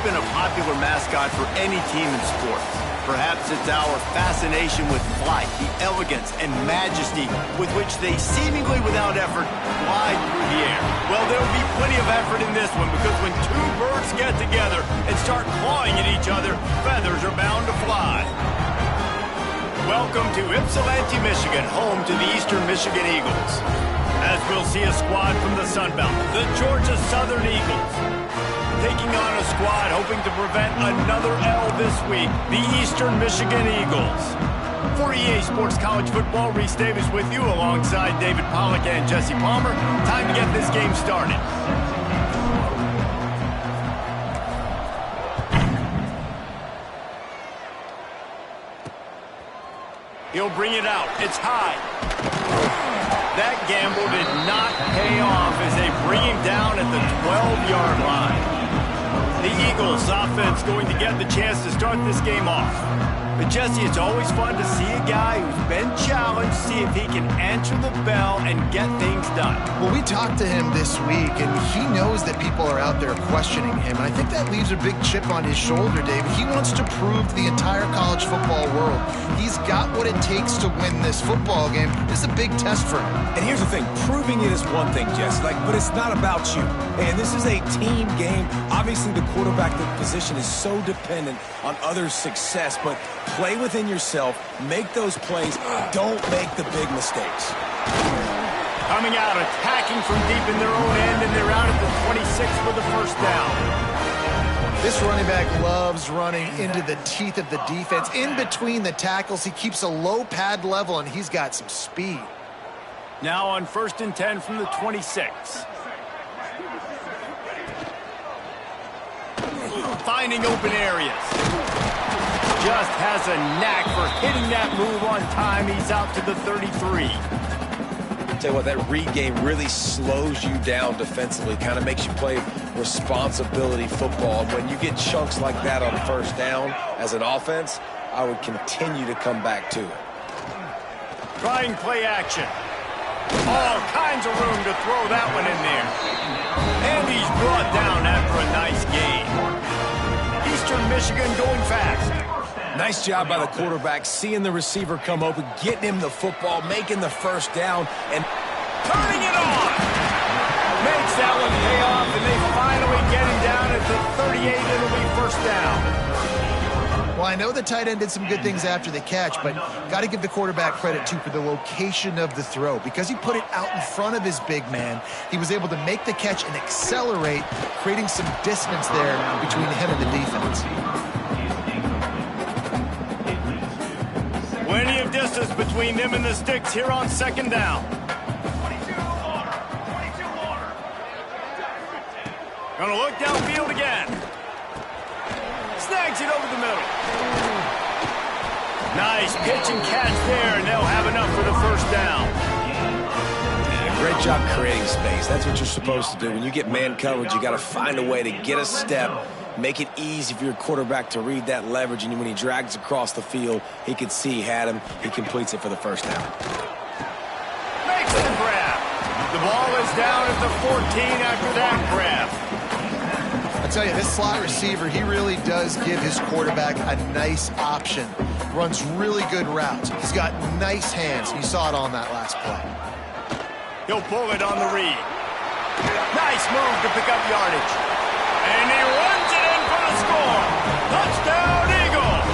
been a popular mascot for any team in sports. Perhaps it's our fascination with flight, the elegance and majesty with which they seemingly without effort glide through the air. Well, there will be plenty of effort in this one because when two birds get together and start clawing at each other, feathers are bound to fly. Welcome to Ypsilanti, Michigan, home to the Eastern Michigan Eagles. As we'll see a squad from the Sun Belt, the Georgia Southern Eagles. Taking on a squad hoping to prevent another L this week, the Eastern Michigan Eagles. For EA Sports College Football, Reese Davis with you alongside David Pollack and Jesse Palmer. Time to get this game started. He'll bring it out. It's high. That gamble did not pay off as they bring him down at the 12-yard line. The Eagles offense going to get the chance to start this game off. But Jesse, it's always fun to see a guy who's been challenged, see if he can answer the bell and get things done. Well, we talked to him this week, and he knows that people are out there questioning him. And I think that leaves a big chip on his shoulder, David. He wants to prove to the entire college football world he's got what it takes to win this football game. This is a big test for him. And here's the thing, proving it is one thing, Jess, but it's not about you. And this is a team game. Obviously, the quarterback position is so dependent on others' success, but play within yourself, make those plays, don't make the big mistakes. Coming out, attacking from deep in their own end, and they're out at the 26 for the first down. This running back loves running into the teeth of the defense. In between the tackles, he keeps a low pad level, and he's got some speed. Now on 1st and 10 from the 26. Finding open areas. Just has a knack for hitting that move on time. He's out to the 33. Tell you what, that read game really slows you down defensively, kind of makes you play responsibility football. And when you get chunks like that on first down as an offense, I would continue to come back to it. Trying play action. All kinds of room to throw that one in there. And he's brought down after a nice gain. Eastern Michigan going fast. Nice job by the quarterback, seeing the receiver come open, getting him the football, making the first down, and turning it on. Makes that one pay off, and they finally get him down at the 38. It'll be first down. Well, I know the tight end did some good things after the catch, but got to give the quarterback credit, too, for the location of the throw. Because he put it out in front of his big man, he was able to make the catch and accelerate, creating some distance there between him and the defense. Plenty of distance between them and the sticks here on 2nd down. 22 order. Gonna look downfield again. Snags it over the middle. Nice pitch and catch there, and they'll have enough for the first down. Yeah, great job creating space. That's what you're supposed to do. When you get man coverage, you got to find a way to get a step, make it easy for your quarterback to read that leverage, and when he drags across the field, he can see he had him. He completes it for the first down. Makes the grab. The ball is down at the 14 after that grab. I tell you, this slot receiver, he really does give his quarterback a nice option. Runs really good routes. He's got nice hands. You saw it on that last play. He'll pull it on the read. Nice move to pick up yardage. And he runs it in for the score. Touchdown, Eagles!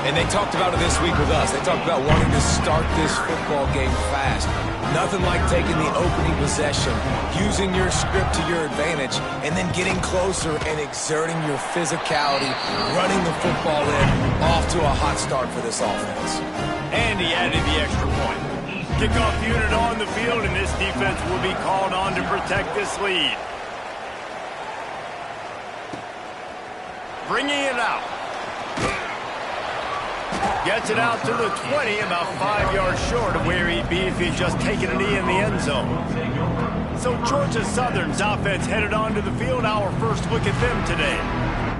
And they talked about it this week with us. They talked about wanting to start this football game fast. Nothing like taking the opening possession, using your script to your advantage, and then getting closer and exerting your physicality, running the football in, off to a hot start for this offense. And he added the extra point. Kickoff unit on the field, and this defense will be called on to protect this lead. Bringing it out. Gets it out to the 20, about 5 yards short of where he'd be if he'd just taken a knee in the end zone. So Georgia Southern's offense headed onto the field. Our first look at them today.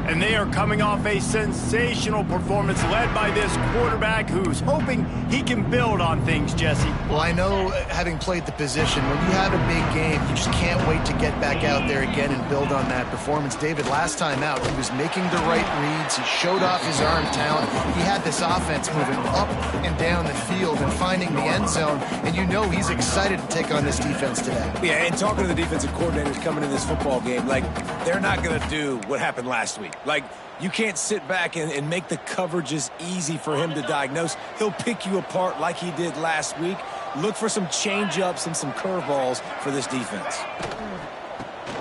And they are coming off a sensational performance led by this quarterback who's hoping he can build on things, Jesse. Well, I know, having played the position, when you have a big game, you just can't wait to get back out there again and build on that performance. David, last time out, he was making the right reads. He showed off his arm talent. He had this offense moving up and down the field and finding the end zone, and you know he's excited to take on this defense today. Yeah, and talking to the defensive coordinators coming in this football game, like, they're not going to do what happened last week. Like, you can't sit back and make the coverages easy for him to diagnose. He'll pick you apart like he did last week. Look for some change-ups and some curveballs for this defense.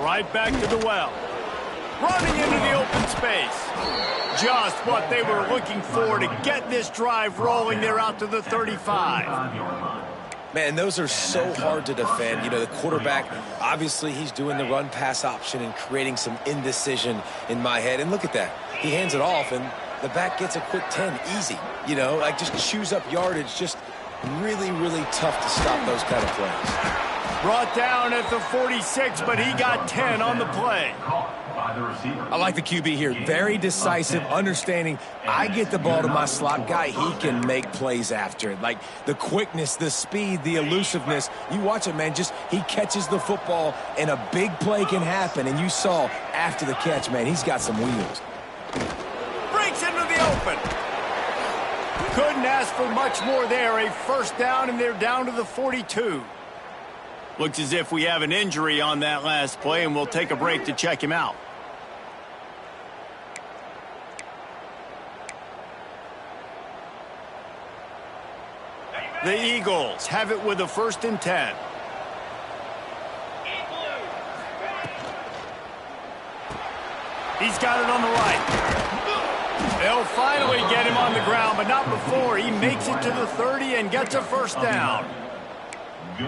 Right back to the well. Running into the open space. Just what they were looking for to get this drive rolling. They're out to the 35. Man, those are so hard to defend. You know, the quarterback, obviously he's doing the run-pass option and creating some indecision in my head. And look at that. He hands it off, and the back gets a quick 10. Easy. You know, like just chews up yardage. Just really, really tough to stop those kind of plays. Brought down at the 46, but he got 10 on the play. I like the QB here. Very decisive, understanding I get the ball to my slot guy. He can make plays after it. Like the quickness, the speed, the elusiveness. You watch it, man. Just he catches the football and a big play can happen. And you saw after the catch, man, he's got some wheels. Breaks into the open. Couldn't ask for much more there. A first down, and they're down to the 42. Looks as if we have an injury on that last play, and we'll take a break to check him out. The Eagles have it with a 1st and 10. He's got it on the right. They'll finally get him on the ground, but not before. He makes it to the 30 and gets a first down.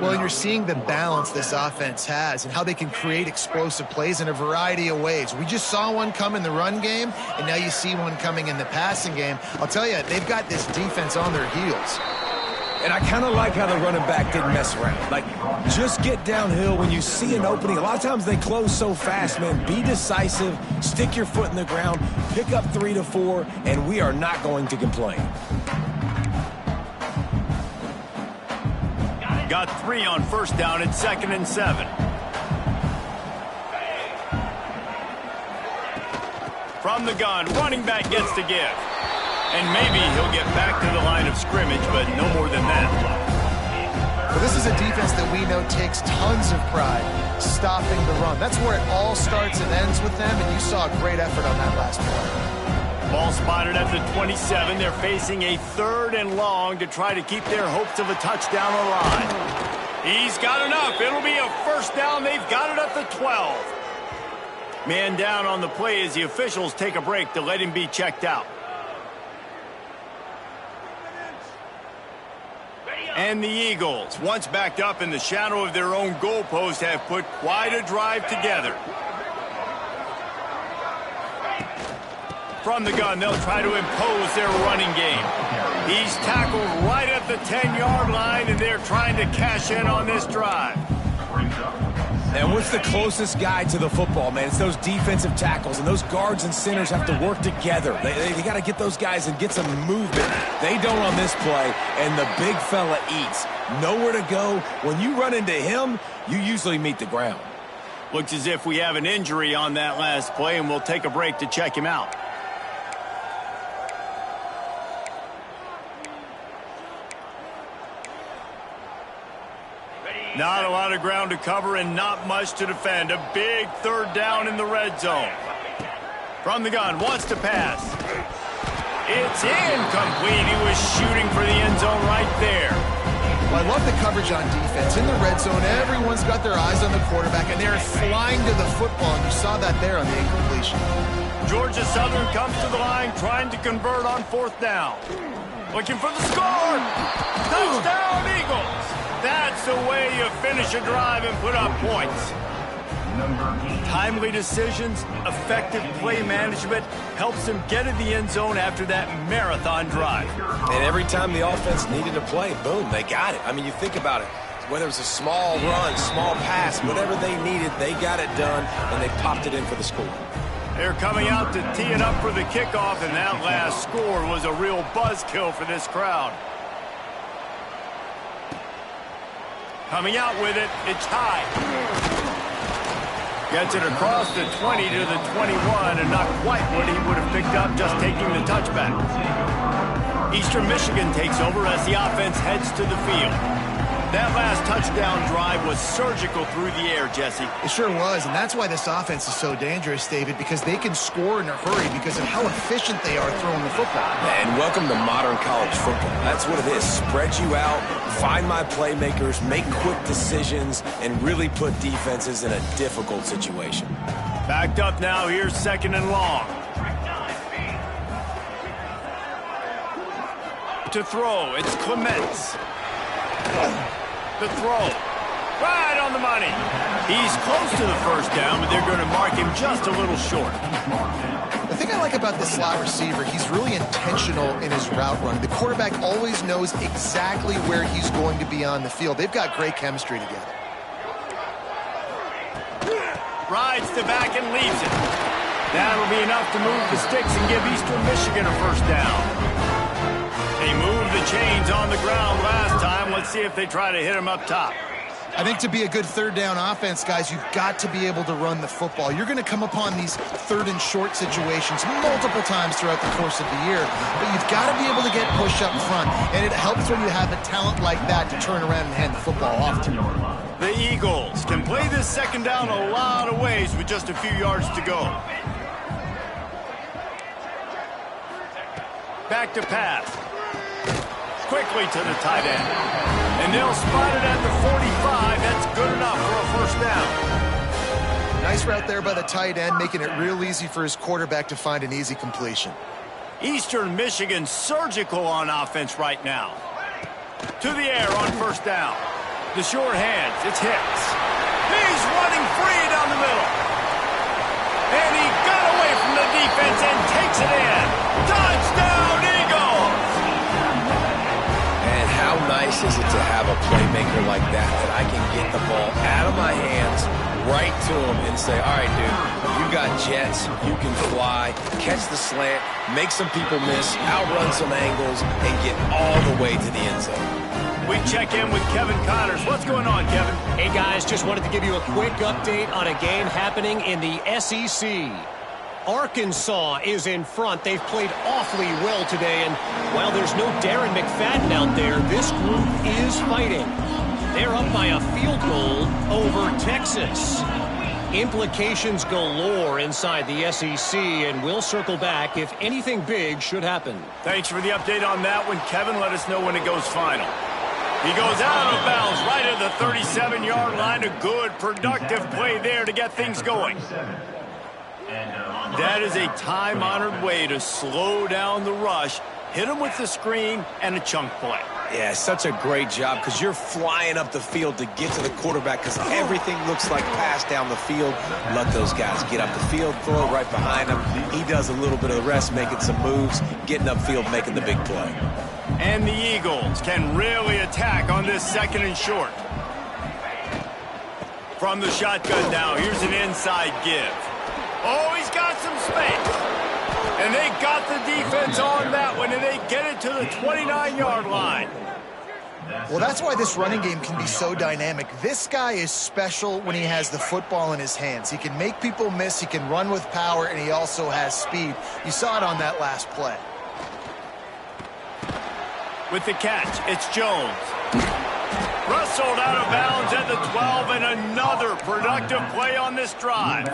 Well, and you're seeing the balance this offense has and how they can create explosive plays in a variety of ways. We just saw one come in the run game, and now you see one coming in the passing game. I'll tell you, they've got this defense on their heels. And I kind of like how the running back didn't mess around. Like, just get downhill when you see an opening. A lot of times they close so fast, man. Be decisive, stick your foot in the ground, pick up 3 to 4, and we are not going to complain. Got 3 on first down at 2nd and 7. From the gun, running back gets to give. And maybe he'll get back to the line of scrimmage, but no more than that. Well, this is a defense that we know takes tons of pride stopping the run. That's where it all starts and ends with them, and you saw a great effort on that last play. Ball spotted at the 27. They're facing a 3rd and long to try to keep their hopes of a touchdown alive. He's got enough. It'll be a first down. They've got it at the 12. Man down on the play as the officials take a break to let him be checked out. And the Eagles, once backed up in the shadow of their own goalpost, have put quite a drive together. From the gun, they'll try to impose their running game. He's tackled right at the 10-yard line, and they're trying to cash in on this drive. And what's the closest guy to the football, man? It's those defensive tackles, and those guards and centers have to work together. They got to get those guys and get some movement. They don't on this play, and the big fella eats. Nowhere to go. When you run into him, you usually meet the ground. Looks as if we have an injury on that last play, and we'll take a break to check him out. Not a lot of ground to cover and not much to defend. A big 3rd down in the red zone. From the gun, wants to pass. It's incomplete. He was shooting for the end zone right there. Well, I love the coverage on defense. In the red zone, everyone's got their eyes on the quarterback, and they're flying to the football, and you saw that there on the incompletion. Georgia Southern comes to the line, trying to convert on 4th down. Looking for the score. Touchdown, Eagles. That's the way you finish a drive and put up points. Timely decisions, effective play management helps them get in the end zone after that marathon drive. And every time the offense needed a play, boom, they got it. I mean, you think about it. Whether it was a small run, small pass, whatever they needed, they got it done, and they popped it in for the score. They're coming out to tee it up for the kickoff, and that last score was a real buzzkill for this crowd. Coming out with it, it's high. Gets it across the 20 to the 21, and not quite what he would have picked up just taking the touchback. Eastern Michigan takes over as the offense heads to the field. That last touchdown drive was surgical through the air, Jesse. It sure was, and that's why this offense is so dangerous, David, because they can score in a hurry because of how efficient they are throwing the football. And welcome to modern college football. That's what it is. Spread you out, find my playmakers, make quick decisions, and really put defenses in a difficult situation. Backed up now, here's 2nd and long. To throw, it's Clements. The throw, right on the money. He's close to the first down, but they're going to mark him just a little short. The thing I like about this slot receiver, he's really intentional in his route running. The quarterback always knows exactly where he's going to be on the field. They've got great chemistry together. Rides to back and leaves it. That'll be enough to move the sticks and give Eastern Michigan a first down. They moved the chains on the ground last time. Let's see if they try to hit him up top. I think to be a good third down offense, guys, you've got to be able to run the football. You're going to come upon these 3rd and short situations multiple times throughout the course of the year, but you've got to be able to get push up front, and it helps when you have a talent like that to turn around and hand the football off to. The Eagles can play this 2nd down a lot of ways with just a few yards to go. Back to pass. Quickly to the tight end. And they'll spot it at the 45. That's good enough for a first down. Nice route there by the tight end, making it real easy for his quarterback to find an easy completion. Eastern Michigan surgical on offense right now. To the air on first down. The short hands, it's Hicks. He's running free down the middle. And he got away from the defense and takes it in. Touchdown, Eagles! And how nice is it to have a playmaker like that I can get the ball out of my hands, right to him, and say, all right, dude, you got jets, you can fly, catch the slant, make some people miss, outrun some angles, and get all the way to the end zone. We check in with Kevin Connors. What's going on, Kevin? Hey, guys, just wanted to give you a quick update on a game happening in the SEC. Arkansas is in front. They've played awfully well today, and while there's no Darren McFadden out there, this group is fighting. They're up by a field goal over Texas. Implications galore inside the SEC, and we'll circle back if anything big should happen. Thanks for the update on that one, Kevin. Let us know when it goes final. He goes out of bounds right at the 37-yard line. A good, productive play there to get things going. That is a time-honored way to slow down the rush, hit him with the screen, and a chunk play. Yeah, such a great job because you're flying up the field to get to the quarterback because everything looks like pass down the field. Let those guys get up the field, throw it right behind him. He does a little bit of the rest, making some moves, getting upfield, making the big play. And the Eagles can really attack on this 2nd and short. From the shotgun now, here's an inside give. Oh, he's got some space. And they got the defense on that one, and they get it to the 29-yard line. Well, that's why this running game can be so dynamic. This guy is special when he has the football in his hands. He can make people miss, he can run with power, and he also has speed. You saw it on that last play. With the catch, it's Jones. Wrestled out of bounds at the 12, and another productive play on this drive.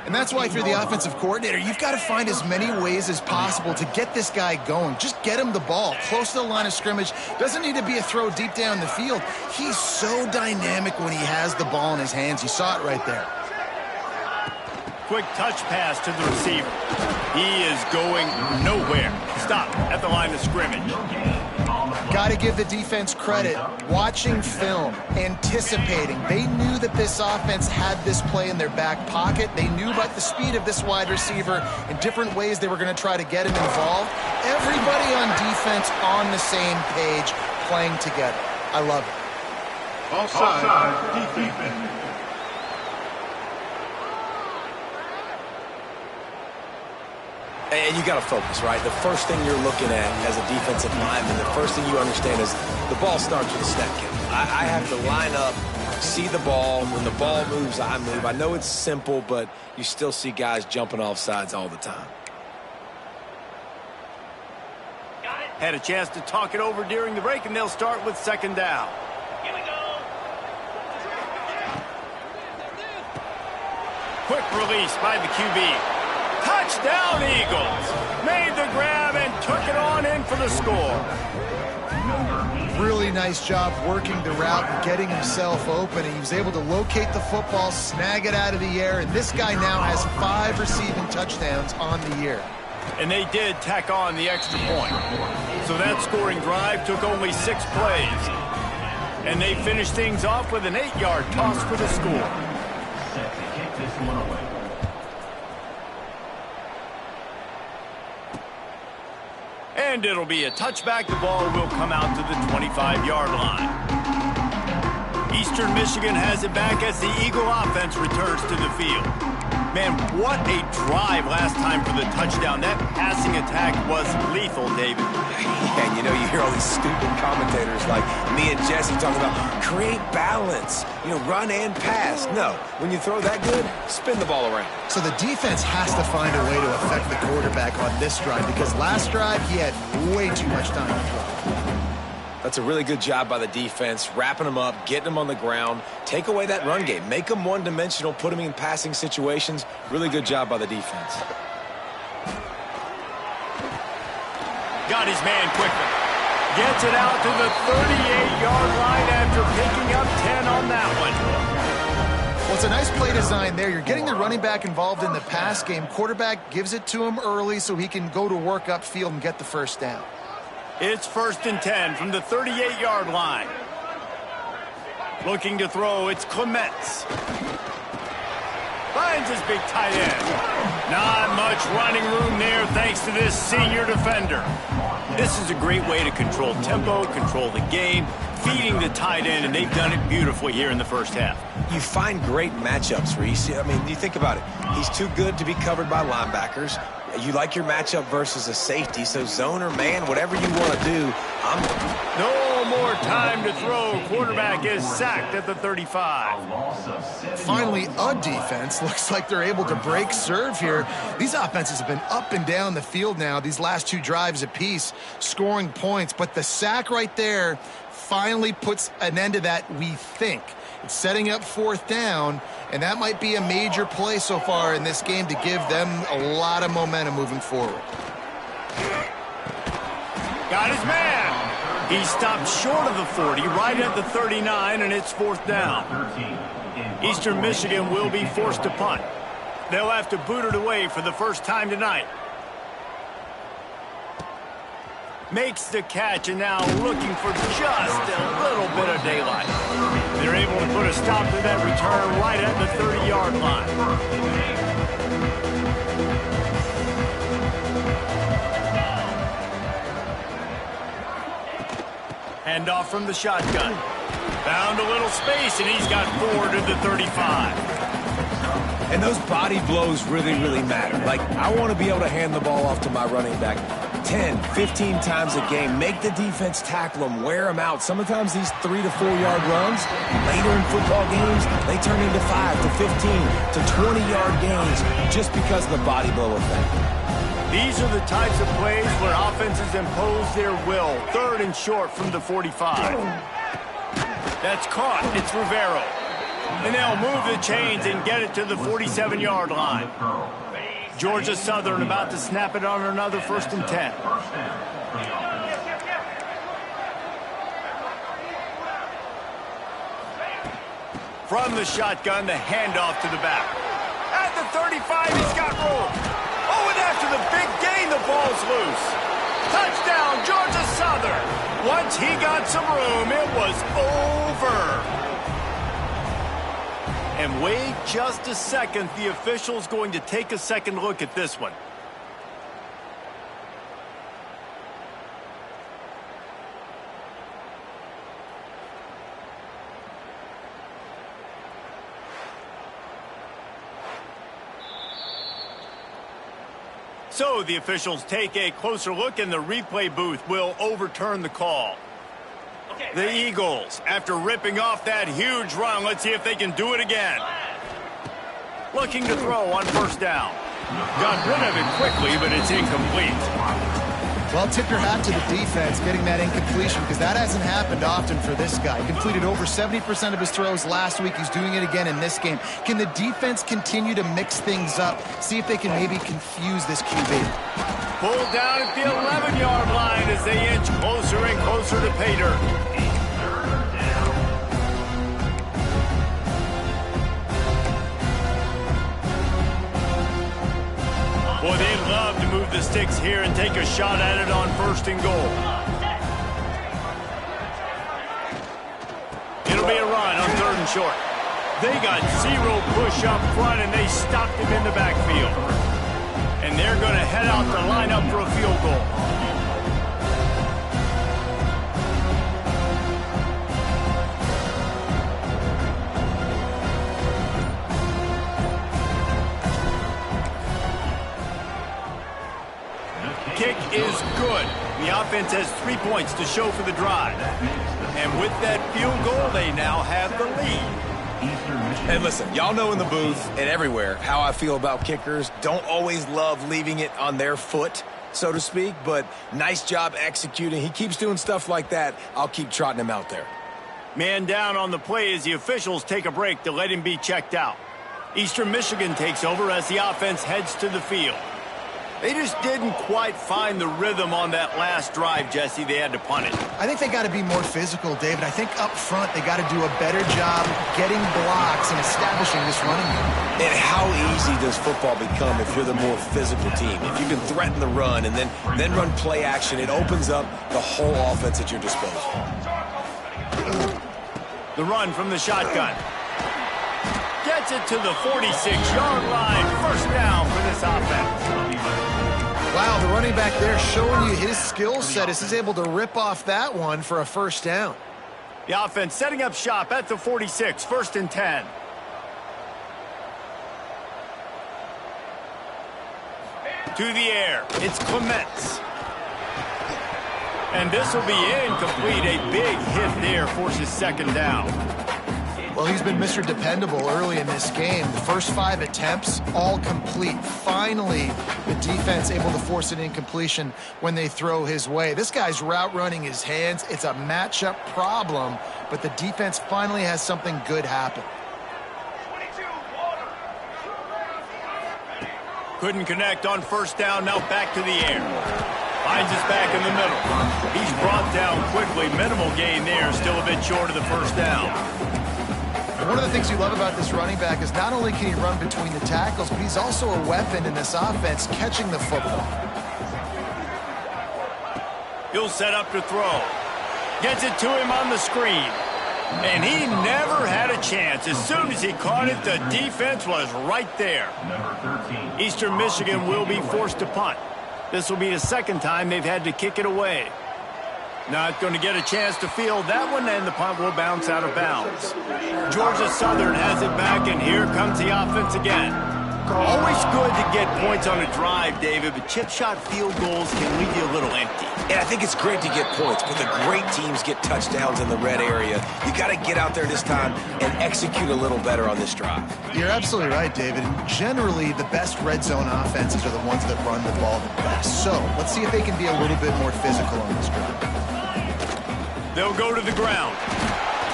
And that's why if you're the offensive coordinator, you've got to find as many ways as possible to get this guy going. Just get him the ball close to the line of scrimmage. Doesn't need to be a throw deep down the field. He's so dynamic when he has the ball in his hands. You saw it right there. Quick touch pass to the receiver. He is going nowhere. Stop at the line of scrimmage. Got to give the defense credit. Watching film, anticipating. They knew that this offense had this play in their back pocket. They knew about the speed of this wide receiver and different ways they were going to try to get him involved. Everybody on defense on the same page, playing together. I love it. Offside, defense. And you got to focus, right? The first thing you're looking at as a defensive lineman, the first thing you understand is the ball starts with a snap kick. I have to line up, see the ball. When the ball moves, I move. I know it's simple, but you still see guys jumping off sides all the time. Had a chance to talk it over during the break, and they'll start with second down. Here we go. Quick release by the QB. Touchdown, Eagles. Made the grab and took it on in for the score. Really nice job working the route and getting himself open. He was able to locate the football, snag it out of the air, and this guy now has 5 receiving touchdowns on the year. And they did tack on the extra point. So that scoring drive took only 6 plays. And they finished things off with an 8-yard toss for the score. Set to kick this one away. And it'll be a touchback. The ball will come out to the 25-yard line. Eastern Michigan has it back as the Eagle offense returns to the field. Man, what a drive last time for the touchdown. That passing attack was lethal, David. And you know, you hear all these stupid commentators like me and Jesse talking about create balance, run and pass. No, when you throw that good, spin the ball around. So the defense has to find a way to affect the quarterback on this drive because last drive he had way too much time to throw. That's a really good job by the defense, wrapping them up, getting them on the ground, take away that run game, make them one-dimensional, put them in passing situations. Really good job by the defense. Got his man quickly. Gets it out to the 38-yard line after picking up 10 on that one. Well, it's a nice play design there. You're getting the running back involved in the pass game. Quarterback gives it to him early so he can go to work upfield and get the first down. It's 1st and 10 from the 38-yard line. Looking to throw, it's Clements. Finds his big tight end. Not much running room there thanks to this senior defender. This is a great way to control tempo, control the game, feeding the tight end, and they've done it beautifully here in the first half. You find great matchups, Reese. I mean, you think about it. He's too good to be covered by linebackers. You like your matchup versus a safety, so zone or man, whatever you want to do. No more time to throw. Quarterback is sacked at the 35. Finally, a defense. Looks like they're able to break serve here. These offenses have been up and down the field now, these last 2 drives apiece, scoring points. But the sack right there finally puts an end to that, we think. It's setting up 4th down, and that might be a major play so far in this game to give them a lot of momentum moving forward. Got his man. He stopped short of the 40, right at the 39, and it's 4th down. Eastern Michigan will be forced to punt. They'll have to boot it away for the first time tonight. Makes the catch, and now looking for just a little bit of daylight. They're able to put a stop to that return right at the 30-yard line. Handoff from the shotgun. Found a little space, and he's got 4 to the 35. And those body blows really, really matter. Like, I want to be able to hand the ball off to my running back 10, 15 times a game. Make the defense tackle them, wear them out. Sometimes these 3 to 4 yard runs, later in football games, they turn into 5 to 15 to 20-yard gains just because of the body blow effect. These are the types of plays where offenses impose their will. 3rd and short from the 45. That's caught. It's Rivero. And they'll move the chains and get it to the 47-yard line. Georgia Southern about to snap it on another 1st and 10. From the shotgun, the handoff to the back. At the 35, he's got room. Oh, and after the big gain, the ball's loose. Touchdown, Georgia Southern. Once he got some room, it was over. And wait just a second. The official's going to take a second look at this one. So the officials take a closer look, and the replay booth will overturn the call. The Eagles, after ripping off that huge run, let's see if they can do it again. Looking to throw on first down. Got rid of it quickly, but it's incomplete. Well, tip your hat to the defense getting that incompletion, because that hasn't happened often for this guy. He completed over 70% of his throws last week. He's doing it again in this game. Can the defense continue to mix things up? See if they can maybe confuse this QB. Pulled down at the 11-yard line as they inch closer and closer to pay dirt. Boy, they'd love to move the sticks here and take a shot at it on first and goal. It'll be a run on third and short. They got zero push up front, and they stopped him in the backfield. And they're going to head out to line up for a field goal. Kick is good. The offense has 3 points to show for the drive. And with that field goal, they now have the lead. And listen, y'all know in the booth and everywhere how I feel about kickers. Don't always love leaving it on their foot, so to speak, but nice job executing. He keeps doing stuff like that. I'll keep trotting him out there. Man down on the play as the officials take a break to let him be checked out. Eastern Michigan takes over as the offense heads to the field. They just didn't quite find the rhythm on that last drive, Jesse. They had to punt it. I think they got to be more physical, David. I think up front they got to do a better job getting blocks and establishing this running game. And how easy does football become if you're the more physical team? If you can threaten the run and then run play action, it opens up the whole offense at your disposal. The run from the shotgun. Gets it to the 46-yard line. First down for this offense. Wow, the running back there showing you his skill set as he's able to rip off that one for a first down. The offense setting up shop at the 46, first and 10. To the air, it's Clements. And this will be incomplete. A big hit there forces second down. Well, he's been Mr. Dependable early in this game. The first 5 attempts, all complete. Finally, the defense able to force an incompletion when they throw his way. This guy's route running his hands. It's a matchup problem, but the defense finally has something good happen. Couldn't connect on first down, now back to the air. Finds us back in the middle. He's brought down quickly. Minimal gain there, still a bit short of the first down. One of the things you love about this running back is not only can he run between the tackles, but he's also a weapon in this offense catching the football. He'll set up to throw. Gets it to him on the screen. And he never had a chance. As soon as he caught it, the defense was right there. Eastern Michigan will be forced to punt. This will be the second time they've had to kick it away. Not going to get a chance to field that one, and the punt will bounce out of bounds. Georgia Southern has it back, and here comes the offense again. Always good to get points on a drive, David, but chip shot field goals can leave you a little empty. And I think it's great to get points, but the great teams get touchdowns in the red area. You got to get out there this time and execute a little better on this drive. You're absolutely right, David. And generally, the best red zone offenses are the ones that run the ball the best. So let's see if they can be a little bit more physical on this drive. They'll go to the ground.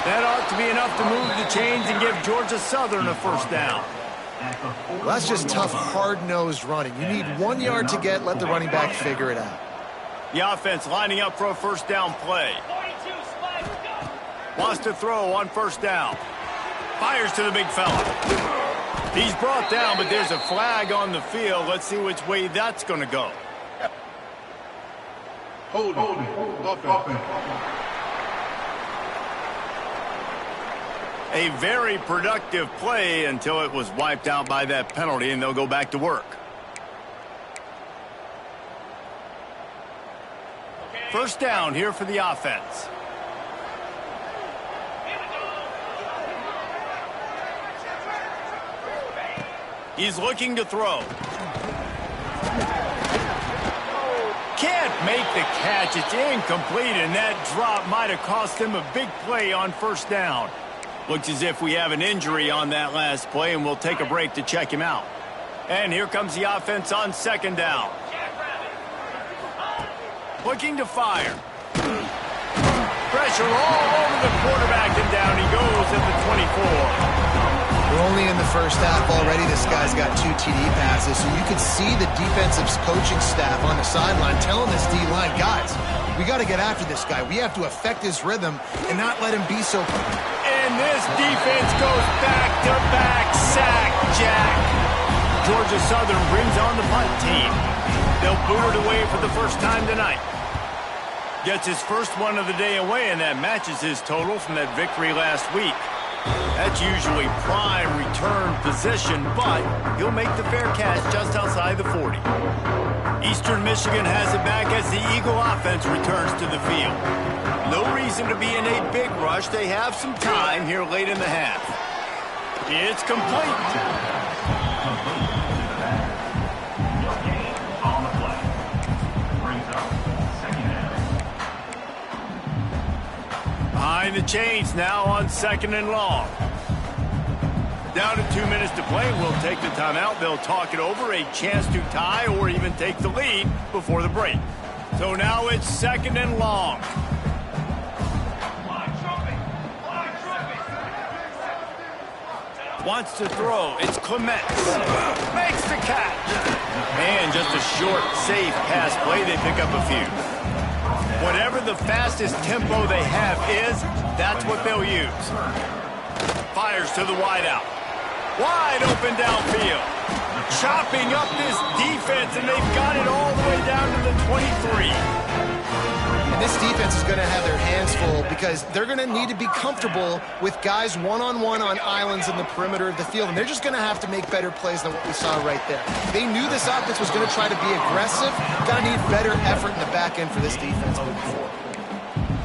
That ought to be enough to move the chains and give Georgia Southern a first down. Well, that's just tough, hard-nosed running. You need 1 yard to get, let the running back figure it out. The offense lining up for a first down play. Wants to throw on first down. Fires to the big fella. He's brought down, but there's a flag on the field. Let's see which way that's going to go. Hold it. A very productive play until it was wiped out by that penalty, and they'll go back to work. First down here for the offense. He's looking to throw. Can't make the catch. It's incomplete, and that drop might have cost them a big play on first down. Looks as if we have an injury on that last play, and we'll take a break to check him out. And here comes the offense on second down. Looking to fire. Pressure all over the quarterback, and down he goes at the 24. We're only in the first half already. This guy's got 2 TD passes, so you could see the defensive coaching staff on the sideline telling this D-line, guys, we got to get after this guy. We have to affect his rhythm and not let him be so... And this defense goes back-to-back sack jack. Georgia Southern brings on the punt team. They'll boot it away for the first time tonight. Gets his first one of the day away, and that matches his total from that victory last week. That's usually prime return position, but he'll make the fair catch just outside the 40. Eastern Michigan has it back as the Eagle offense returns to the field. No reason to be in a big rush. They have some time here late in the half. It's complete. Behind the chains now on second and long. Down to 2 minutes to play. We'll take the timeout. They'll talk it over. A chance to tie or even take the lead before the break. So now it's second and long. Wants to throw. It's Clements. Makes the catch. And just a short, safe pass play. They pick up a few. Whatever the fastest tempo they have is, that's what they'll use. Fires to the wideout. Wide open downfield. Chopping up this defense, and they've got it all the way down to the 23. And this defense is going to have their hands full because they're going to need to be comfortable with guys one-on-one on islands in the perimeter of the field, and they're just going to have to make better plays than what we saw right there. They knew this offense was going to try to be aggressive. Got to need better effort in the back end for this defense moving forward.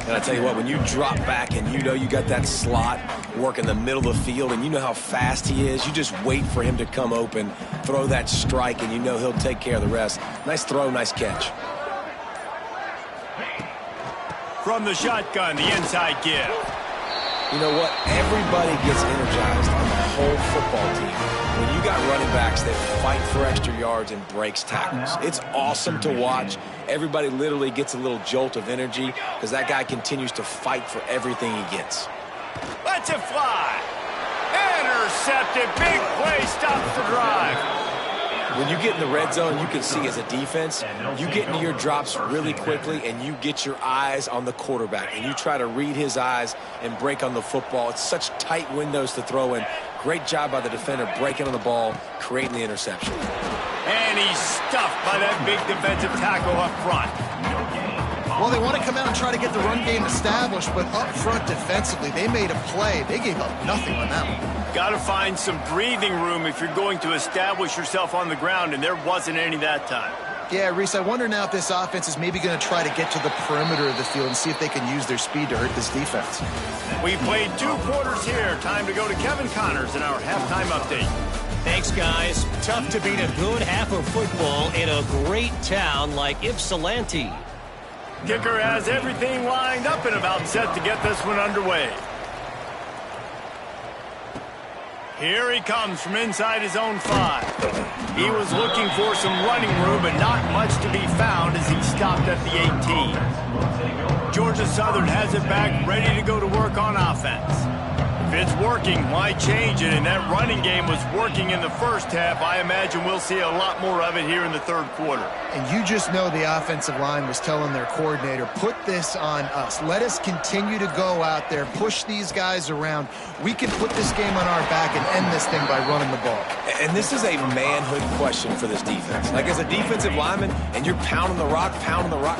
And I tell you what, when you drop back and you know you got that slot work in the middle of the field and you know how fast he is, you just wait for him to come open, throw that strike, and you know he'll take care of the rest. Nice throw, nice catch. From the shotgun, the inside give. You know what? Everybody gets energized on the whole football team when you got running backs that fight for extra yards and breaks tackles. It's awesome to watch. Everybody literally gets a little jolt of energy because that guy continues to fight for everything he gets. Lets it fly. Intercepted. Big play stops the drive. When you get in the red zone, you can see as a defense, you get into your drops really quickly and you get your eyes on the quarterback and you try to read his eyes and break on the football. It's such tight windows to throw in. Great job by the defender breaking on the ball, creating the interception. And he's stuffed by that big defensive tackle up front. Well, they want to come out and try to get the run game established, but up front defensively, they made a play. They gave up nothing on that one. Got to find some breathing room if you're going to establish yourself on the ground, and there wasn't any that time. Yeah, Reese, I wonder now if this offense is maybe going to try to get to the perimeter of the field and see if they can use their speed to hurt this defense. We played 2 quarters here. Time to go to Kevin Connors in our halftime update. Thanks, guys. Tough to beat a good half of football in a great town like Ypsilanti. Kicker has everything lined up and about set to get this one underway. Here he comes from inside his own 5. He was looking for some running room, but not much to be found as he stopped at the 18. Georgia Southern has it back, ready to go to work on offense. If it's working, why change it? And that running game was working in the first half. I imagine we'll see a lot more of it here in the third quarter. And you just know the offensive line was telling their coordinator, put this on us. Let us continue to go out there, push these guys around. We can put this game on our back and end this thing by running the ball. And this is a manhood question for this defense. Like, as a defensive lineman, and you're pounding the rock,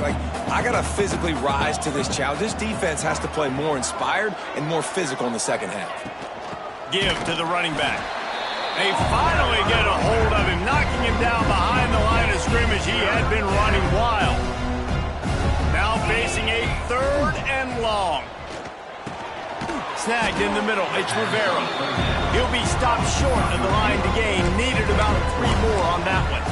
like, I got to physically rise to this challenge. This defense has to play more inspired and more physical in the second half. Give to the running back. They finally get a hold of him, knocking him down behind the line of scrimmage. He had been running wild. Now facing a 3rd and long. Snagged in the middle. It's Rivera. He'll be stopped short of the line to gain. Needed about 3 more on that one.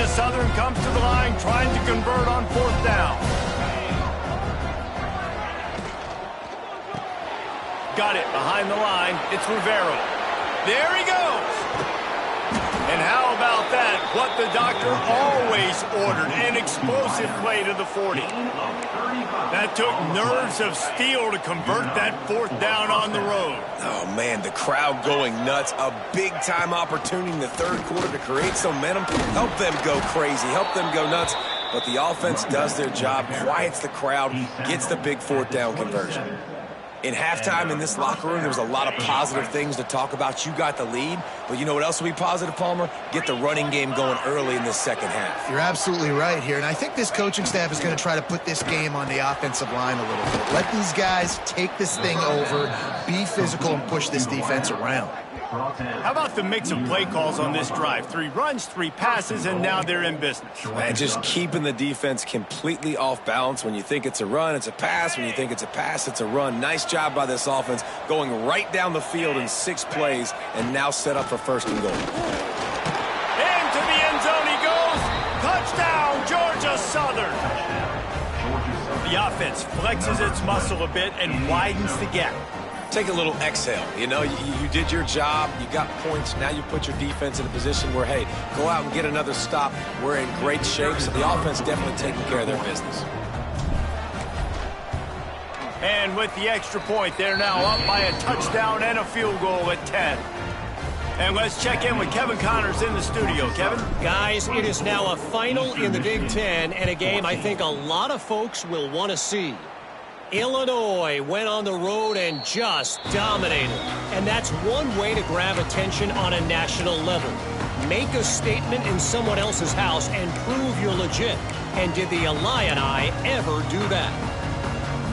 Georgia Southern comes to the line trying to convert on 4th down. Got it behind the line. It's Rivero. There he goes. And how about that? What the doctor always ordered, an explosive play to the 40. That took nerves of steel to convert that 4th down on the road. Oh, man, the crowd going nuts. A big-time opportunity in the 3rd quarter to create some momentum. Help them go crazy. Help them go nuts. But the offense does their job, quiets the crowd, gets the big 4th down conversion. In halftime in this locker room, there was a lot of positive things to talk about. You got the lead, but you know what else will be positive, Palmer? Get the running game going early in the 2nd half. You're absolutely right here, and I think this coaching staff is going to try to put this game on the offensive line a little bit. Let these guys take this thing over, be physical, and push this defense around. How about the mix of play calls on this drive? 3 runs, 3 passes, and now they're in business. Man, just keeping the defense completely off balance. When you think it's a run, it's a pass. When you think it's a pass, it's a run. Nice job by this offense going right down the field in 6 plays and now set up for 1st and goal. Into the end zone he goes. Touchdown, Georgia Southern. The offense flexes its muscle a bit and widens the gap. Take a little exhale. You know, you did your job. You got points. Now you put your defense in a position where, hey, go out and get another stop. We're in great shape, so the offense definitely taking care of their business. And with the extra point, they're now up by a touchdown and a field goal at 10. And let's check in with Kevin Connors in the studio. Kevin? Guys, it is now a final in the Big Ten and a game I think a lot of folks will want to see. Illinois went on the road and just dominated. And that's one way to grab attention on a national level. Make a statement in someone else's house and prove you're legit. And did the Illini ever do that?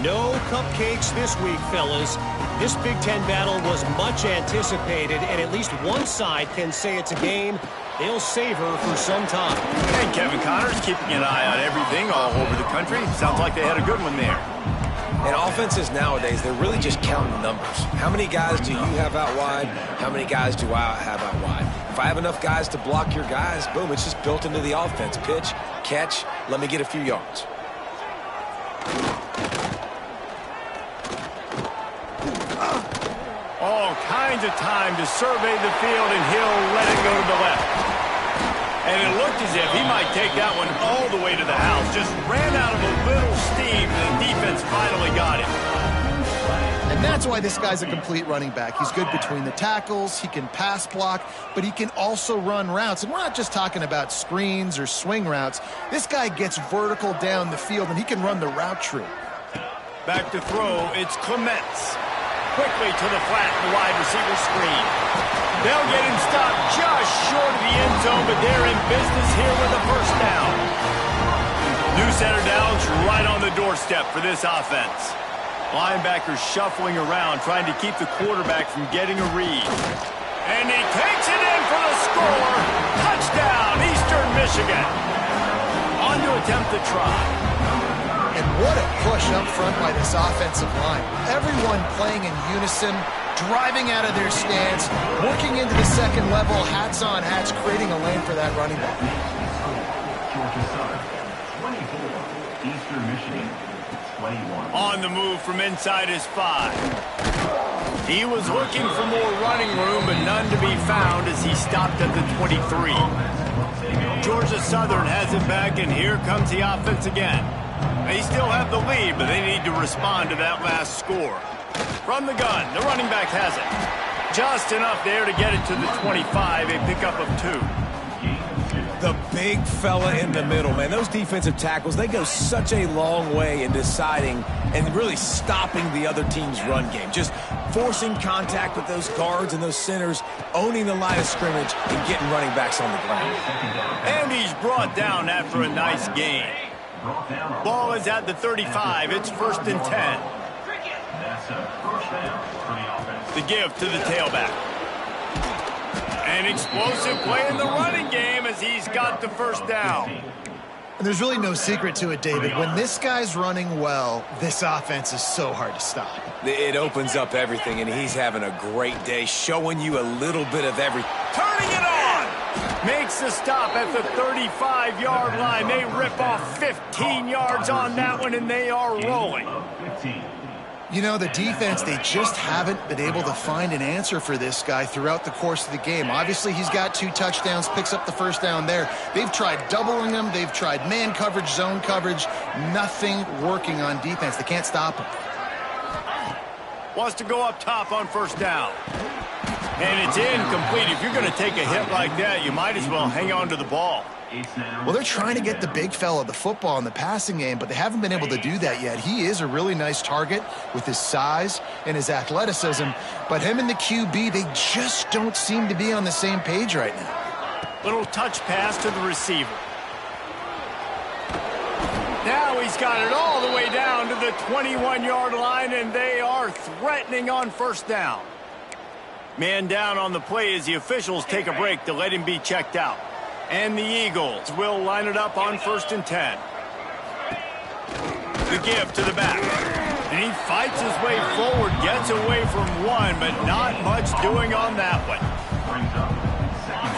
No cupcakes this week, fellas. This Big Ten battle was much anticipated, and at least one side can say it's a game they'll savor for some time. And Kevin Connors keeping an eye on everything all over the country. Sounds like they had a good one there. And offenses nowadays, they're really just counting numbers. How many guys do you have out wide? How many guys do I have out wide? If I have enough guys to block your guys, boom, it's just built into the offense. Pitch, catch, let me get a few yards. All kinds of time to survey the field, and he'll let it go to the left. And it looked as if he might take that one all the way to the house. Just ran out of a little steam, and the defense finally got him. And that's why this guy's a complete running back. He's good between the tackles, he can pass block, but he can also run routes. And we're not just talking about screens or swing routes. This guy gets vertical down the field, and he can run the route tree. Back to throw, it's Clements. Quickly to the flat, the wide receiver screen. They'll get him stopped just short of the end zone, but they're in business here with a 1st down. New center downs right on the doorstep for this offense. Linebackers shuffling around, trying to keep the quarterback from getting a read. And he takes it in for the score. Touchdown, Eastern Michigan. On to attempt the try. And what a push up front by this offensive line. Everyone playing in unison, driving out of their stance, working into the 2nd level, hats on hats, creating a lane for that running back. Georgia Southern, 24. Eastern Michigan, 21. On the move from inside his 5. He was looking for more running room, but none to be found as he stopped at the 23. Georgia Southern has it back, and here comes the offense again. They still have the lead, but they need to respond to that last score. From the gun, the running back has it. Just enough there to get it to the 25, a pickup of 2. The big fella in the middle, man. Those defensive tackles, they go such a long way in deciding and really stopping the other team's run game. Just forcing contact with those guards and those centers, owning the line of scrimmage, and getting running backs on the ground. And he's brought down after a nice gain. Ball is at the 35. It's 1st and 10. That's a 1st down for the offense. The give to the tailback. An explosive play in the running game as he's got the 1st down. And there's really no secret to it, David. When this guy's running well, this offense is so hard to stop. It opens up everything, and he's having a great day, showing you a little bit of everything. Turning it on! Makes the stop at the 35-yard line. They rip off 15 yards on that one, and they are rolling. You know, the defense, they just haven't been able to find an answer for this guy throughout the course of the game. Obviously, he's got 2 touchdowns, picks up the first down there. They've tried doubling him. They've tried man coverage, zone coverage. Nothing working on defense. They can't stop him. Wants to go up top on first down. And it's incomplete. If you're going to take a hit like that, you might as well hang on to the ball. Well, they're trying to get the big fella the football in the passing game, but they haven't been able to do that yet. He is a really nice target with his size and his athleticism, but him and the QB, they just don't seem to be on the same page right now. Little touch pass to the receiver. Now he's got it all the way down to the 21-yard line, and they are threatening on first down. Man down on the play as the officials take a break to let him be checked out. And the Eagles will line it up on 1st and 10. The give to the back. And he fights his way forward, gets away from one, but not much doing on that one.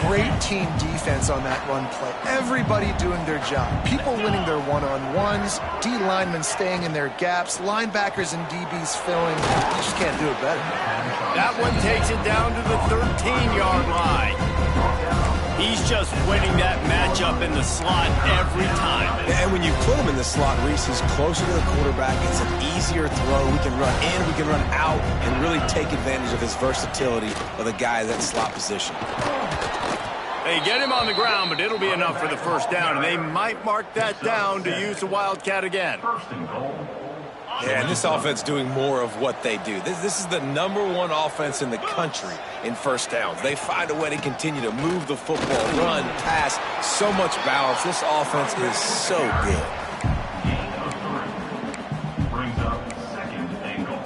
Great team defense on that run play. Everybody doing their job. People winning their one-on-ones, D linemen staying in their gaps, linebackers and DBs filling. You just can't do it better. That one takes it down to the 13-yard line. He's just winning that matchup in the slot every time. And when you put him in the slot, Reese, he's closer to the quarterback. It's an easier throw. We can run in, we can run out, and really take advantage of his versatility of the guy in that slot position. They get him on the ground, but it'll be enough for the first down, and they might mark that down to use the Wildcat again. Yeah, and this offense doing more of what they do. This is the #1 offense in the country in first downs. They find a way to continue to move the football, run, pass, so much balance. This offense is so good. Brings up 2nd and goal.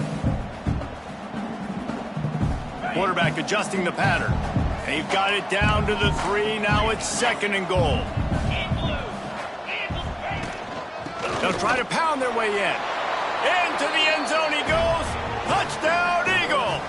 Quarterback adjusting the pattern. They've got it down to the 3. Now it's 2nd and goal. They'll try to pound their way in. Into the end zone he goes. Touchdown, Eagles!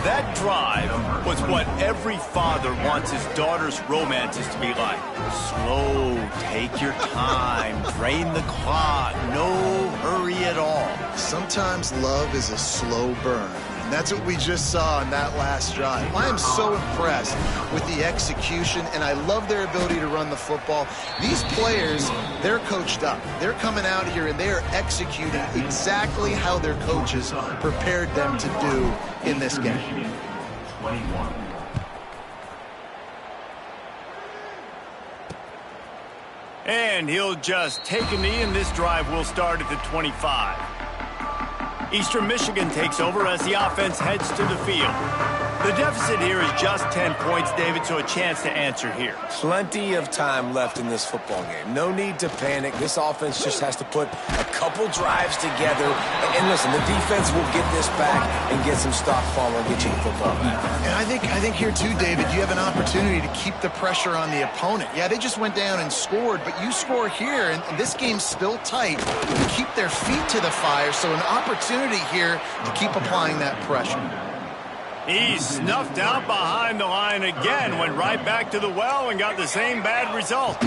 That drive was what every father wants his daughter's romances to be like. Slow, take your time, drain the clock, no hurry at all. Sometimes love is a slow burn. And that's what we just saw on that last drive. I am so impressed with the execution, and I love their ability to run the football. These players, they're coached up. They're coming out here, and they are executing exactly how their coaches prepared them to do in this game. 21. And he'll just take a knee, and this drive will start at the 25. Eastern Michigan takes over as the offense heads to the field. The deficit here is just 10 points, David, so a chance to answer here. Plenty of time left in this football game. No need to panic. This offense just has to put a couple drives together. And listen, the defense will get this back and get some stock fall and get you the football back. And I think here too, David, you have an opportunity to keep the pressure on the opponent. Yeah, they just went down and scored, but you score here, and this game's still tight. You keep their feet to the fire, so an opportunity here to keep applying that pressure. He's snuffed out behind the line again, went right back to the well and got the same bad result.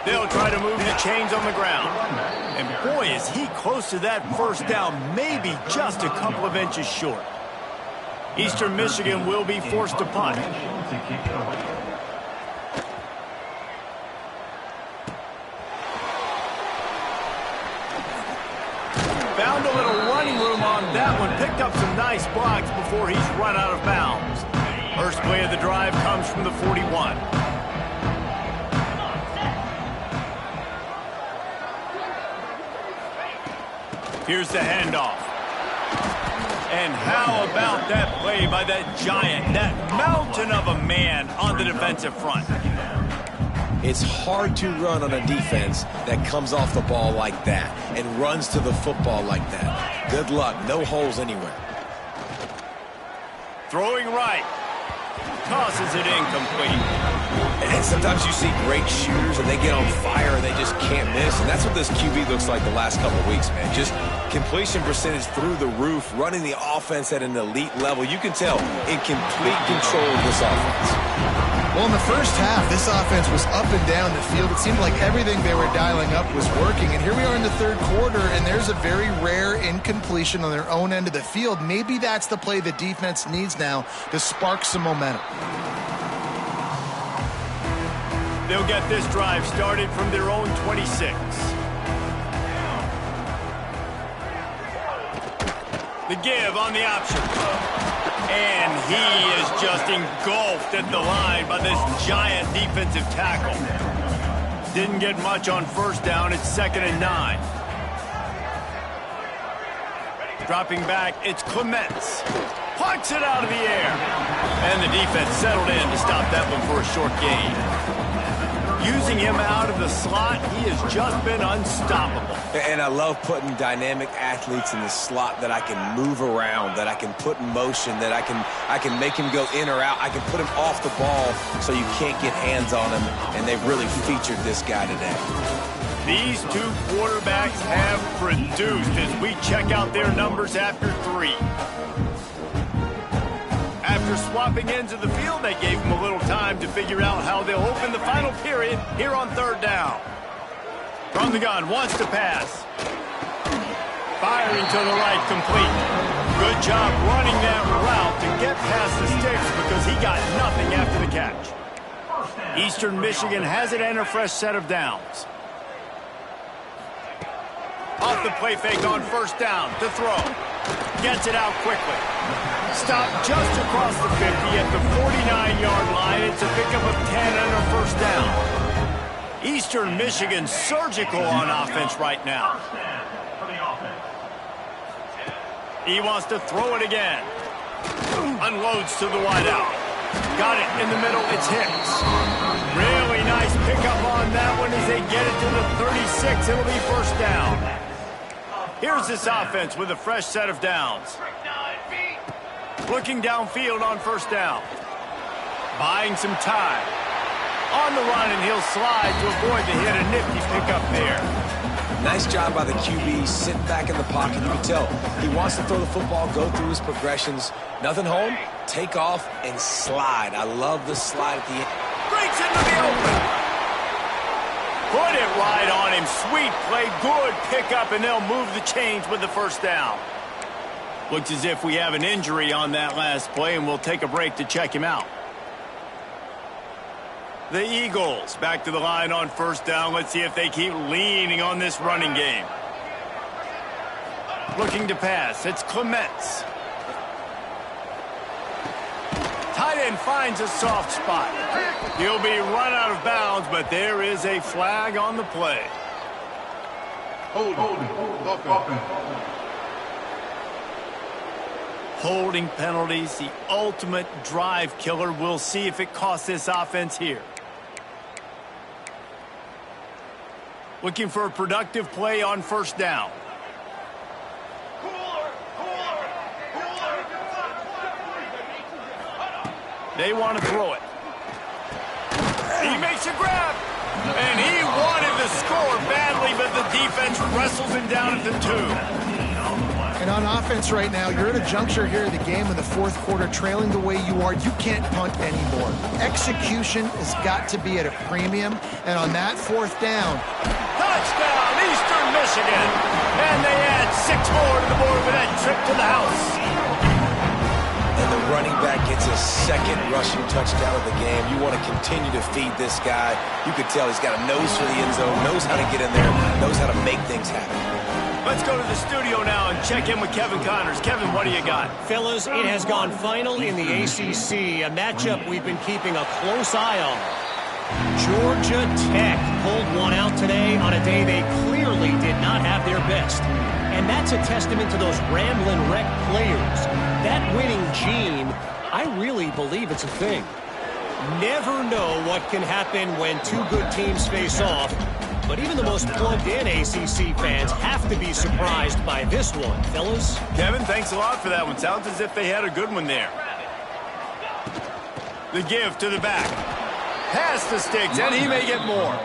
They'll try to move the chains on the ground. And boy, is he close to that first down, maybe just a couple of inches short. Eastern Michigan will be forced to punt. Found a little running room on that one. Picked up some nice blocks before he's run out of bounds. First play of the drive comes from the 41. Here's the handoff. And how about that play by that giant, that mountain of a man on the defensive front? It's hard to run on a defense that comes off the ball like that and runs to the football like that. Good luck. No holes anywhere. Throwing right. Tosses it incomplete. And sometimes you see great shooters and they get on fire and they just can't miss. And that's what this QB looks like the last couple of weeks, man. Just Completion percentage through the roof, running the offense at an elite level. You can tell in complete control of this offense. Well, in the first half, this offense was up and down the field. It seemed like everything they were dialing up was working. And here we are in the third quarter, and there's a very rare incompletion on their own end of the field. Maybe that's the play the defense needs now to spark some momentum. They'll get this drive started from their own 26. The give on the option. And he is just engulfed at the line by this giant defensive tackle. Didn't get much on first down. It's 2nd and 9. Dropping back, it's Clements. Punts it out of the air. And the defense settled in to stop that one for a short gain. Using him out of the slot, he has just been unstoppable. And I love putting dynamic athletes in the slot that I can move around, that I can put in motion, that I can make him go in or out. I can put him off the ball so you can't get hands on him, and they've really featured this guy today. These two quarterbacks have produced as we check out their numbers after 3. After swapping ends of the field, they gave him a little time to figure out how they'll open the final period here on 3rd down. From the gun, wants to pass. Firing to the right, complete. Good job running that route to get past the sticks because he got nothing after the catch. Eastern Michigan has it and a fresh set of downs. Off the play fake on 1st down to throw. Gets it out quickly. Stopped just across the 50 at the 49-yard line. It's a pickup of 10 and a 1st down. Eastern Michigan surgical on offense right now. He wants to throw it again. Unloads to the wideout. Got it in the middle. It's Hicks. Really nice pickup on that one as they get it to the 36. It'll be 1st down. Here's this offense with a fresh set of downs. Looking downfield on 1st down. Buying some time. On the run, and he'll slide to avoid the hit. A nifty pickup there. Nice job by the QB. Sit back in the pocket. You can tell he wants to throw the football, go through his progressions. Nothing home, take off, and slide. I love the slide at the end. Breaks into the open. Put it right on him. Sweet play. Good pickup, and they'll move the chains with the 1st down. Looks as if we have an injury on that last play, and we'll take a break to check him out. The Eagles back to the line on 1st down. Let's see if they keep leaning on this running game. Looking to pass. It's Clements. Tight end finds a soft spot. He'll be run out of bounds, but there is a flag on the play. Holding penalties, the ultimate drive killer. We'll see if it costs this offense here. Looking for a productive play on 1st down. They want to throw it. He makes a grab. And he wanted to score badly, but the defense wrestles him down at the 2. And on offense right now, you're at a juncture here in the game in the 4th quarter, trailing the way you are. You can't punt anymore. Execution has got to be at a premium. And on that 4th down. Touchdown, Eastern Michigan. And they add 6 more to the board with that trip to the house. And the running back gets his 2nd rushing touchdown of the game. You want to continue to feed this guy. You could tell he's got a nose for the end zone, knows how to get in there, knows how to make things happen. Let's go to the studio now and check in with Kevin Connors. Kevin, what do you got? Fellas, it has gone final in the ACC, a matchup we've been keeping a close eye on. Georgia Tech pulled one out today on a day they clearly did not have their best. And that's a testament to those rambling wreck players. That winning gene, I really believe it's a thing. Never know what can happen when 2 good teams face off. But even the most plugged-in ACC fans have to be surprised by this one, fellas. Kevin, thanks a lot for that one. Sounds as if they had a good one there. The give to the back. Pass to Stiggs, and he may get more.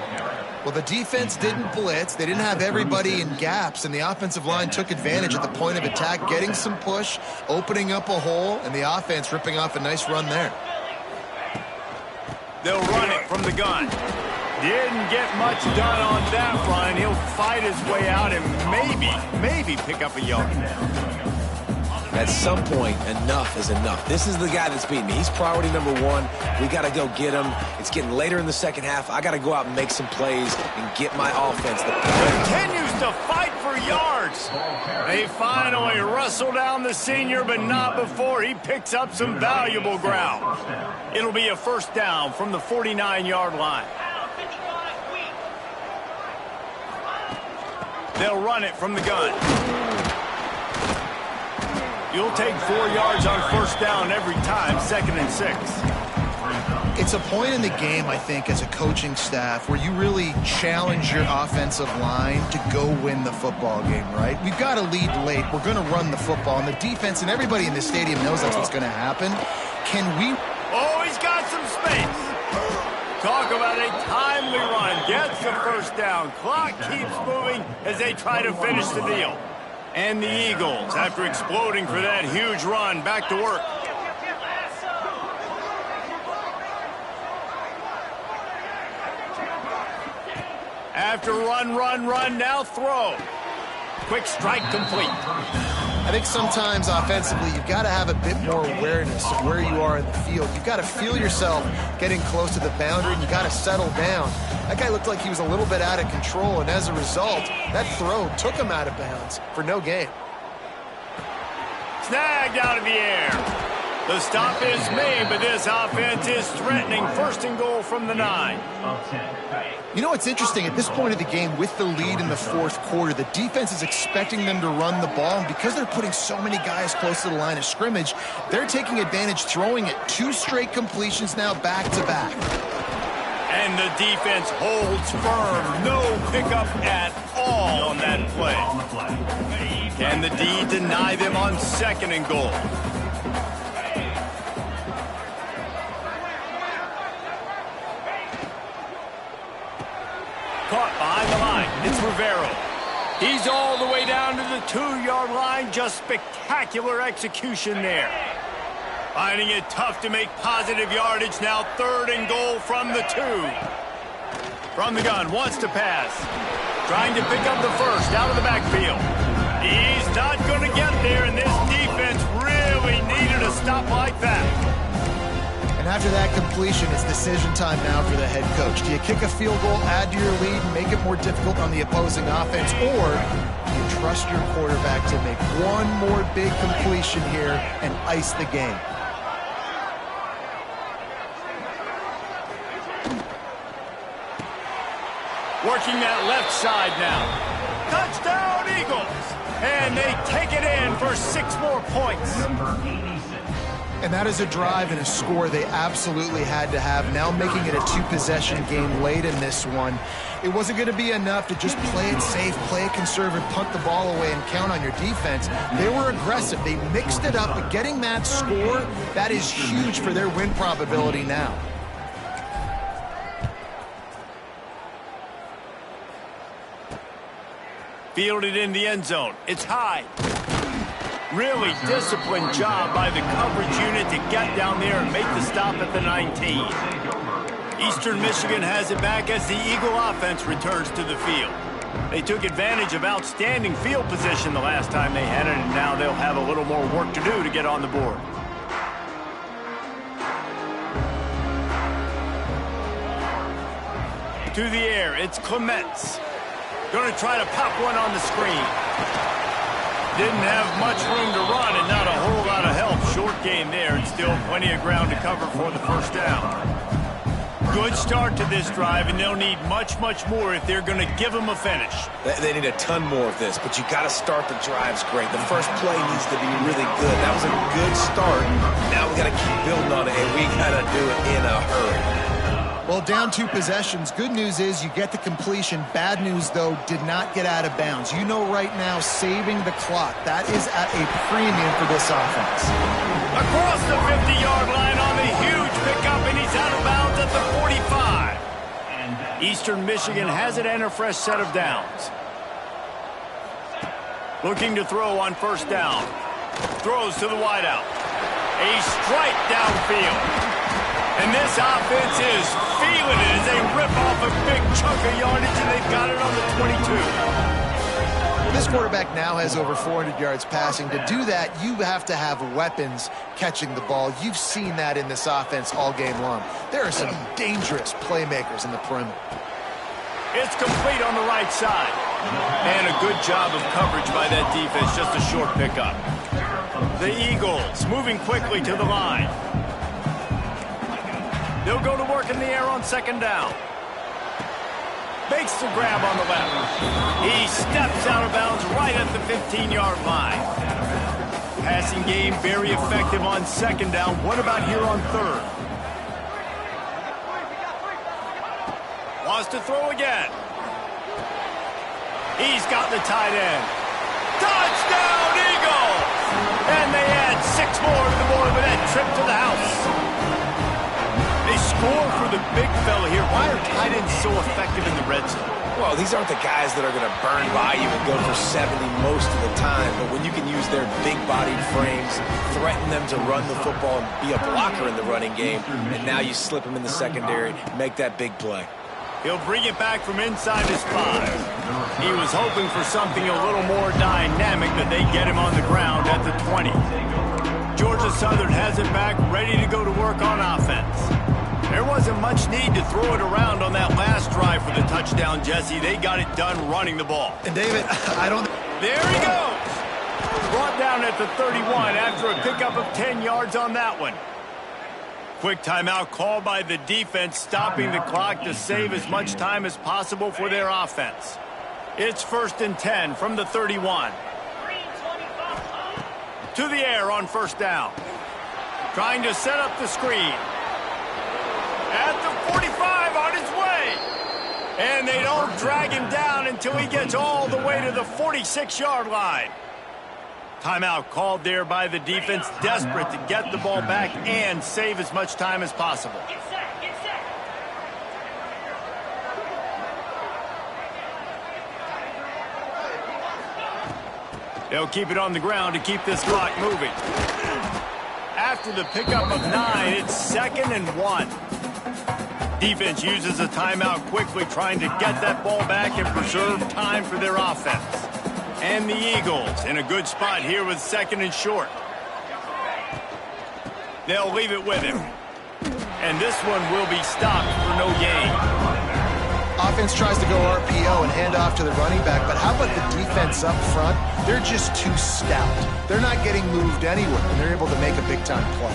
Well, the defense didn't blitz. They didn't have everybody in gaps, and the offensive line took advantage at the point of attack, getting some push, opening up a hole, and the offense ripping off a nice run there. They'll run it from the gun. Didn't get much done on that run. He'll fight his way out and maybe pick up a yard. At some point, enough is enough. This is the guy that's beating me. He's priority number one. We got to go get him. It's getting later in the second half. I got to go out and make some plays and get my offense. Continues to fight for yards. They finally wrestle down the senior, but not before he picks up some valuable ground. It'll be a first down from the 49-yard line. They'll run it from the gun. You'll take 4 yards on first down every time, 2nd and 6. It's a point in the game, I think, as a coaching staff where you really challenge your offensive line to go win the football game, right? We've got to lead late. We're going to run the football, and the defense and everybody in the stadium knows that's what's going to happen. Can we... Oh, he's got some space. Talk about a timely run. Gets the first down. Clock keeps moving as they try to finish the deal. And the Eagles, after exploding for that huge run, back to work. After run, now throw. Quick strike complete. I think sometimes offensively you've got to have a bit more awareness of where you are in the field. You've got to feel yourself getting close to the boundary, and you've got to settle down. That guy looked like he was a little bit out of control, and as a result, that throw took him out of bounds for no gain. Snagged out of the air. The stop is made, but this offense is threatening. 1st and goal from the 9. You know what's interesting? At this point of the game, with the lead in the 4th quarter, the defense is expecting them to run the ball, and because they're putting so many guys close to the line of scrimmage, they're taking advantage, throwing it 2 straight completions now back-to-back. And the defense holds firm. No pickup at all on that play. Can the D deny them on 2nd and goal? Caught behind the line. It's Rivero. He's all the way down to the 2-yard line. Just spectacular execution there. Finding it tough to make positive yardage. Now 3rd and goal from the 2. From the gun, wants to pass. Trying to pick up the first out of the backfield. He's not going to get there, and this defense really needed a stop like that. And after that completion, it's decision time now for the head coach. Do you kick a field goal, add to your lead, and make it more difficult on the opposing offense, or do you trust your quarterback to make one more big completion here and ice the game? Working that left side now. Touchdown, Eagles! And they take it in for 6 more points. And that is a drive and a score they absolutely had to have. Now making it a 2-possession game late in this one. It wasn't going to be enough to just play it safe, play it conservative, punt the ball away, and count on your defense. They were aggressive. They mixed it up, but getting that score, that is huge for their win probability now. Fielded in the end zone. It's high. Really disciplined job by the coverage unit to get down there and make the stop at the 19. Eastern Michigan has it back as the Eagle offense returns to the field. They took advantage of outstanding field position the last time they had it, and now they'll have a little more work to do to get on the board. To the air, it's Clements. Going to try to pop one on the screen. Didn't have much room to run and not a whole lot of help. Short game there, and still plenty of ground to cover for the first down. Good start to this drive, and they'll need much, much more if they're going to give them a finish. They need a ton more of this, but you got to start the drives great. The first play needs to be really good. That was a good start. Now we got to keep building on it, and we got to do it in a hurry. Well, down 2 possessions. Good news is you get the completion. Bad news, though, did not get out of bounds. You know right now, saving the clock, that is at a premium for this offense. Across the 50-yard line on the huge pickup, and he's out of bounds at the 45. Eastern Michigan has it and a fresh set of downs. Looking to throw on first down. Throws to the wideout. A strike downfield. And this offense is feeling it as they rip off a big chunk of yardage, and they've got it on the 22. This quarterback now has over 400 yards passing. To do that, you have to have weapons catching the ball. You've seen that in this offense all game long. There are some dangerous playmakers in the perimeter. It's complete on the right side. And a good job of coverage by that defense, just a short pickup. The Eagles moving quickly to the line. They'll go to work in the air on second down. Makes the grab on the left. He steps out of bounds right at the 15-yard line. Passing game very effective on second down. What about here on third? Wants to throw again. He's got the tight end. Touchdown, Eagles! And they add 6 more to the board with that trip to the house. They score for the big fella here. Why are tight ends so effective in the red zone? Well, these aren't the guys that are going to burn by you and go for 70 most of the time. But when you can use their big-bodied frames, threaten them to run the football and be a blocker in the running game, and now you slip them in the secondary, make that big play. He'll bring it back from inside his 5. He was hoping for something a little more dynamic, but they get him on the ground at the 20. Georgia Southern has it back, ready to go to work on offense. There wasn't much need to throw it around on that last drive for the touchdown, Jesse. They got it done running the ball. And David, I don't... There he goes! Brought down at the 31 after a pickup of 10 yards on that one. Quick timeout called by the defense, stopping the clock to save as much time as possible for their offense. It's 1st and 10 from the 31. To the air on first down. Trying to set up the screen. At the 45 on his way. And they don't drag him down until he gets all the way to the 46-yard line. Timeout called there by the defense, desperate to get the ball back and save as much time as possible. Get set, get set. They'll keep it on the ground to keep this clock moving. After the pickup of 9, it's 2nd and 1. Defense uses a timeout quickly, trying to get that ball back and preserve time for their offense. And the Eagles in a good spot here with 2nd and short. They'll leave it with him. And this one will be stopped for no gain. Offense tries to go RPO and hand off to the running back, but how about the defense up front? They're just too stout. They're not getting moved anywhere, and they're able to make a big-time play.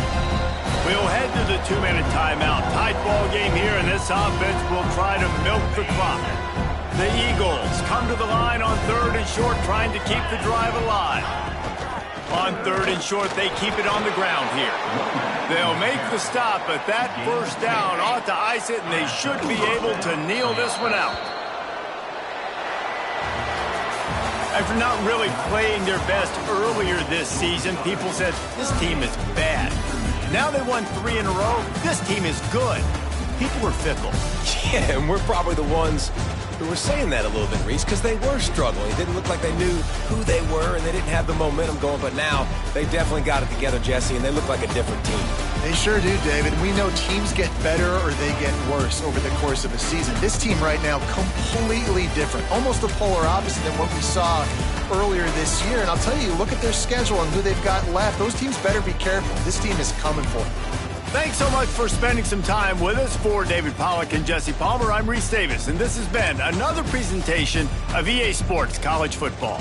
We'll head to the 2-minute timeout. Tight ball game here, and this offense will try to milk the clock. The Eagles come to the line on 3rd and short, trying to keep the drive alive. On 3rd and short, they keep it on the ground here. They'll make the stop, but that first down ought to ice it, and they should be able to kneel this one out. After not really playing their best earlier this season, people said, this team is bad. Now they won 3 in a row. This team is good. People were fickle. Yeah, and we're probably the ones who were saying that a little bit, Reese, because they were struggling. It didn't look like they knew who they were, and they didn't have the momentum going. But now they definitely got it together, Jesse, and they look like a different team. They sure do, David. We know teams get better or they get worse over the course of a season. This team right now, completely different. Almost the polar opposite than what we saw earlier this year. And I'll tell you, look at their schedule and who they've got left. Those teams better be careful. This team is coming for them. Thanks so much for spending some time with us. For David Pollack and Jesse Palmer, I'm Reese Davis, and this has been another presentation of EA Sports College Football.